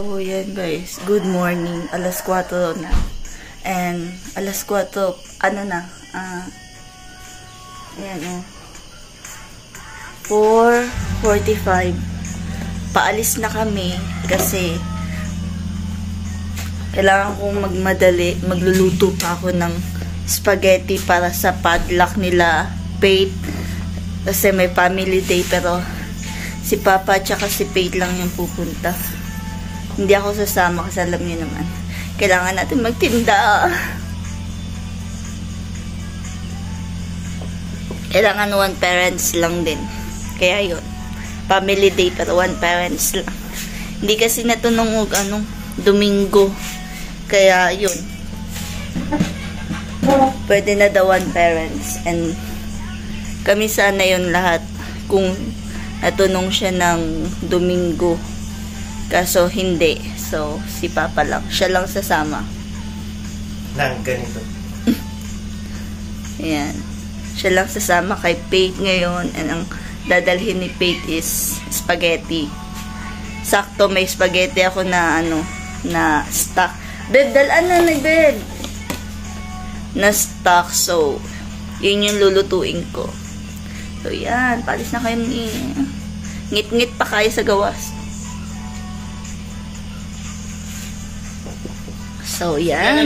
So, yan guys. Good morning. Alas 4 na. And, alas 4, ano na? Ayan o. 4:45. Paalis na kami kasi kailangan kong magmadali. Magluluto pa ako ng spaghetti para sa padlock nila, Faith. Kasi may family day pero si Papa at si Faith lang yung pupunta. Hindi ako sasama kasi alam niyo naman. Kailangan natin magtinda. Kailangan one parents lang din. Kaya yun. Family day pero one parents lang. Hindi kasi natunong Domingo. Kaya yun. Pwede na daw one parents. And kami sana yun lahat. Kung natunong siya ng Domingo. Kaso hindi. So, si Papa lang. Siya lang sasama. Nang ganito. Ayan. Siya lang sasama kay Faith ngayon. And ang dadalhin ni Faith is spaghetti. Sakto, may spaghetti ako na na stock. Beb, dalaan na beb. Na stock. So, yun yung lulutuin ko. So, yan. Palis na kayo ngit-ngit pa kayo sa gawas. So, yan.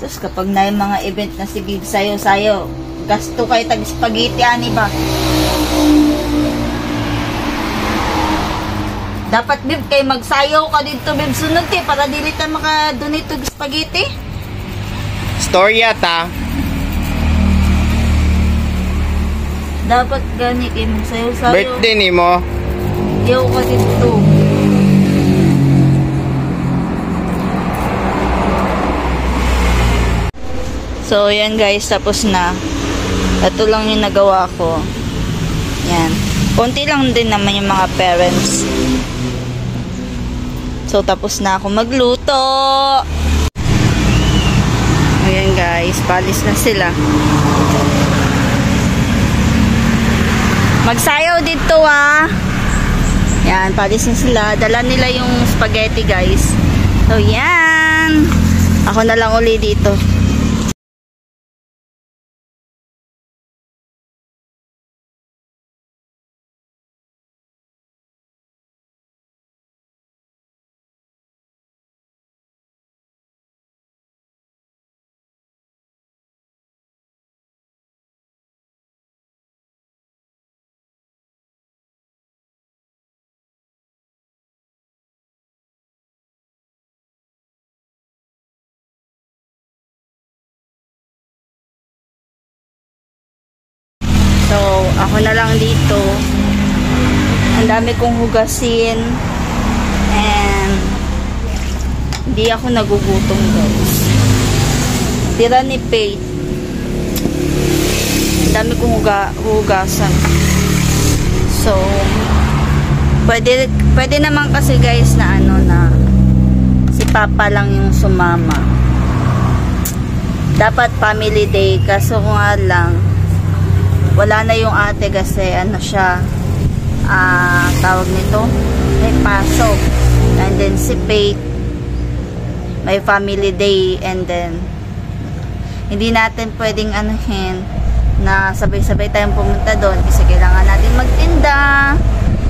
Tapos kapag na yung mga event na sige sayo, gasto kayo tag-spaghetti, ani ba? Dapat, Bib, kayo magsayaw ka dito, Bib, sunod kayo para dilitan maka-donate tag-spaghetti. Storya ta. Dapat gani kayo magsayaw-sayaw. Birthday ni mo. Yaw ka dito. So, yan guys, tapos na. Ito lang yung nagawa ko. Yan. Konti lang din naman yung mga parents. So, tapos na ako magluto. Ayan guys, palis na sila. Magsayaw dito Yan, palis na sila. Dala nila yung spaghetti guys. So, yan. Ako na lang uli dito. So, ako na lang dito. Ang dami kong hugasin. And, hindi ako nagugutom guys. Tira ni Faith. Ang dami kong hugasan. So, pwede naman kasi guys na na si Papa lang yung sumama. Dapat family day. Kaso nga lang, wala na yung ate kasi siya tawag nito, may pasok. And then si Faith may family day, and then hindi natin pwedeng na sabay-sabay tayong pumunta doon kasi kailangan natin magtinda.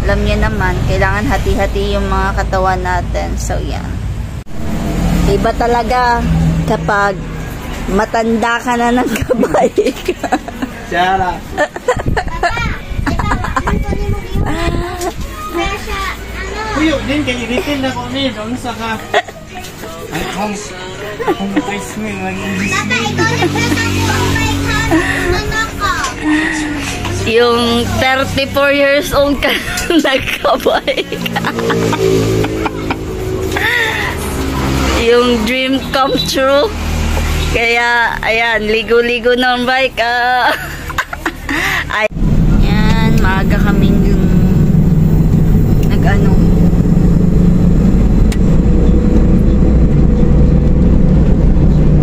Alam niyo naman, kailangan hati-hati yung mga katawan natin. So yan, iba talaga kapag Matanda ka na ng kabay ka. Sarap. Kuyo, din kay iritin na ko ni doon sa ka. Ay, kung kiss me, mag-English me. Yung 34 years old ka nagkabay ka. Yung dream come true. Kaya, ayan, ligo-ligo ng bike. Ayan, maaga kaming nag-ano.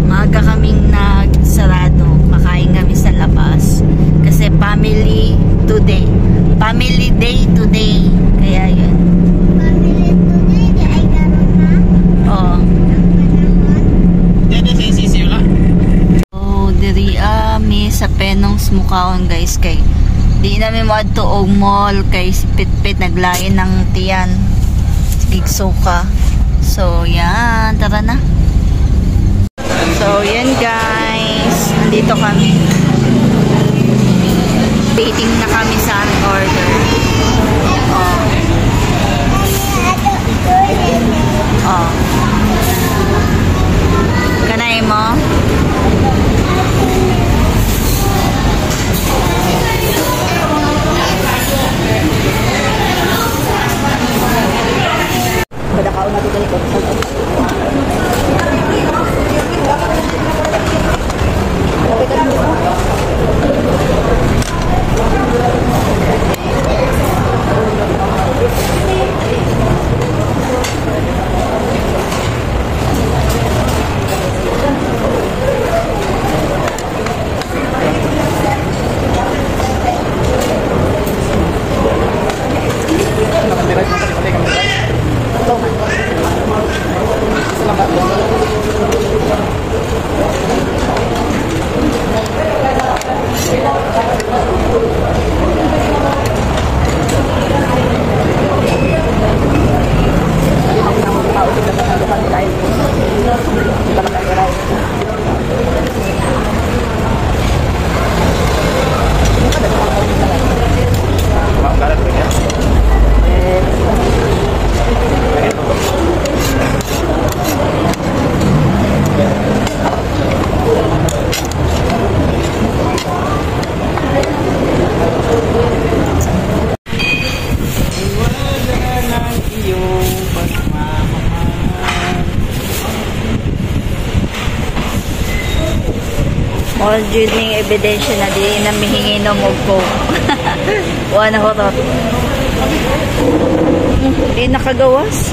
Maaga kaming nagsarado. Makain kami sa labas. Kasi family today. Family day today. Kaya yun. Family today, di ay karon na. Oo. Yan yung sisi wala. So, diri mi sa Penongs Mukaon guys kay di namin moadto og mall kay si Pitpit naglain ng tiyan. Gigsuka. So, yan. Tara na. So, yan guys. Nandito kami. Waiting na kami sa order. Oh. Oh. Kanay mo? Padakaw natin ganito. All ning ebidensya na di na mihingi no mo ko. Wala horot. Di nakagawas.